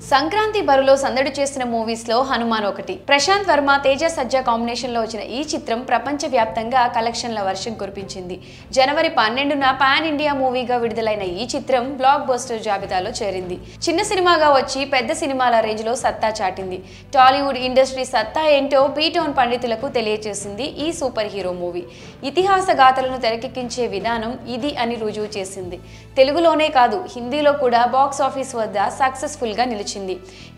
సంక్రాంతి బరులో సందడి చేసిన మూవీస్ లో హనుమాన్ ఒకటి. ప్రశాంత్ వర్మ తేజ సజ్జా కాంబినేషన్ లో వచ్చిన ఈ చిత్రం ప్రపంచవ్యాప్తంగా కలెక్షన్ల వర్షం కురిపించింది. జనవరి 12న పాన్ ఇండియా మూవీగా విడుదలైన ఈ చిత్రం బ్లాక్ బస్టర్ జాబితాలో చేరింది. చిన్న సినిమాగా వచ్చి పెద్ద సినిమాల రేంజ్ లో సత్తా చాటింది. టాలీవుడ్ ఇండస్ట్రీ సత్తా ఏంటో బీటౌన్ పండితులకు తెలియజేసింది ఈ సూపర్ హీరో మూవీ. ఇతిహాస గాథలను తెరకెక్కించే విధానం ఇది అని రుజువు చేసింది. తెలుగులోనే కాదు హిందీలో కూడా బాక్స్ ఆఫీస్ వద్ద సక్సెస్ఫుల్ గా నిలిచింది.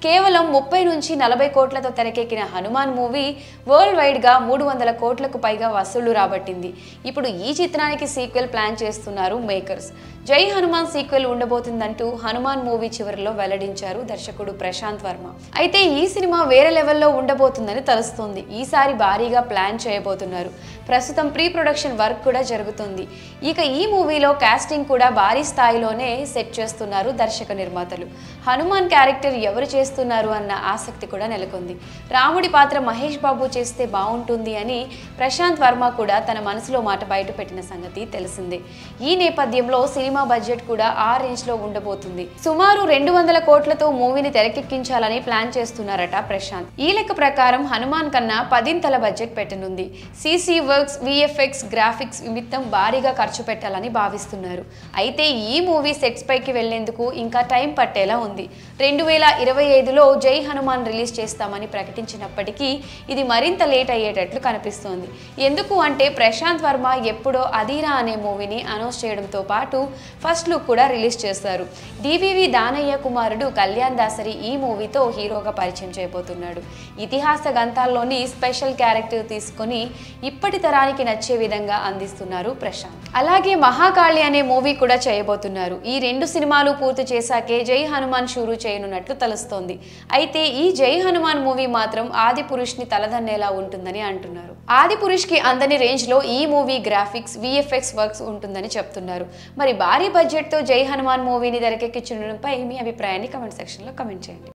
కేవలం 30 నుంచి 40 కోట్లతో తెరకెక్కిన హనుమాన్ మూవీ వరల్డ్ వైడ్ గా 300 కోట్లకు పైగా వసూళ్లు రాబట్టింది. ఇప్పుడు ఈ చిత్రానికి సీక్వెల్ ప్లాన్ చేస్తున్నారు మేకర్స్. జై హనుమాన్ సీక్వెల్ ఉండబోతుందంటూ హనుమాన్ మూవీ చివరిలో వెల్లడించారు దర్శకుడు ప్రశాంత్ వర్మ. అయితే ఈ సినిమా వేరే లెవెల్లో ఉండబోతుందని తెలుస్తోంది. ఈసారి భారీగా ప్లాన్ చేయబోతున్నారు. ప్రస్తుతం ప్రీ ప్రొడక్షన్ వర్క్ కూడా జరుగుతుంది. ఇక ఈ మూవీలో కాస్టింగ్ కూడా భారీ స్థాయిలోనే సెట్ చేస్తున్నారు దర్శక నిర్మాతలు. హనుమాన్ క్యారెక్టర్ ఎవరు చేస్తున్నారు అన్న ఆసక్తి కూడా నెలకొంది. రాముడి పాత్ర మహేష్ బాబు చేస్తే బాగుంటుంది అని ప్రశాంత్ వర్మ కూడా తన మనసులో మాట బయట పెట్టిన సంగతి తెలిసిందే. ఈ నేపథ్యంలో సినిమా బడ్జెట్ కూడా ఆ రేంజ్ లో ఉండబోతుంది. సుమారు 200 కోట్లతో మూవీని తెరకెక్కించాలని ప్లాన్ చేస్తున్నారట ప్రశాంత్. ఈ లెక్క ప్రకారం హనుమాన్ కన్నా 10ంతల బడ్జెట్ పెట్టనుంది. సీసీ వర్క్స్, విఎఫ్ఎక్స్, గ్రాఫిక్స్ నిమిత్తం భారీగా ఖర్చు పెట్టాలని భావిస్తున్నారు. అయితే ఈ మూవీ సెట్స్ పైకి వెళ్లేందుకు ఇంకా టైం పట్టేలా ఉంది. 2025లో జై హనుమాన్ రిలీజ్ చేస్తామని ప్రకటించినప్పటికీ ఇది మరింత లేట్ అయ్యేటట్లు కనిపిస్తోంది. ఎందుకు అంటే ప్రశాంత్ వర్మ ఎప్పుడో అధీరా అనే మూవీని అనౌన్స్ చేయడంతో పాటు ఫస్ట్ లుక్ కూడా రిలీజ్ చేశారు. డివివి దానయ్య కుమారుడు కళ్యాణ్ దాసరి ఈ మూవీతో హీరోగా పరిచయం చేయబోతున్నాడు. ఇతిహాస గంతాల్లోని స్పెషల్ క్యారెక్టర్ తీసుకొని ఇప్పటి తరానికి నచ్చే విధంగా అందిస్తున్నారు ప్రశాంత్. అలాగే మహాకాళి అనే మూవీ కూడా చేయబోతున్నారు. ఈ 2 సినిమాలు పూర్తి చేశాకే జై హనుమాన్ షురూ చేయనున్నట్లు తెలుస్తోంది. అయితే ఈ జై హనుమాన్ మూవీ మాత్రం ఆది పురుష్ ని తలదన్నేలా ఉంటుందని అంటున్నారు. ఆది పురుష్ కి అందని రేంజ్ లో ఈ మూవీ గ్రాఫిక్స్, విఎఫ్ఎక్స్ వర్క్స్ ఉంటుందని చెప్తున్నారు. మరి భారీ బడ్జెట్ తో జై హనుమాన్ మూవీని తెరకెక్కించడంపై మీ అభిప్రాయాన్ని కమెంట్ సెక్షన్ లో కమెంట్ చేయండి.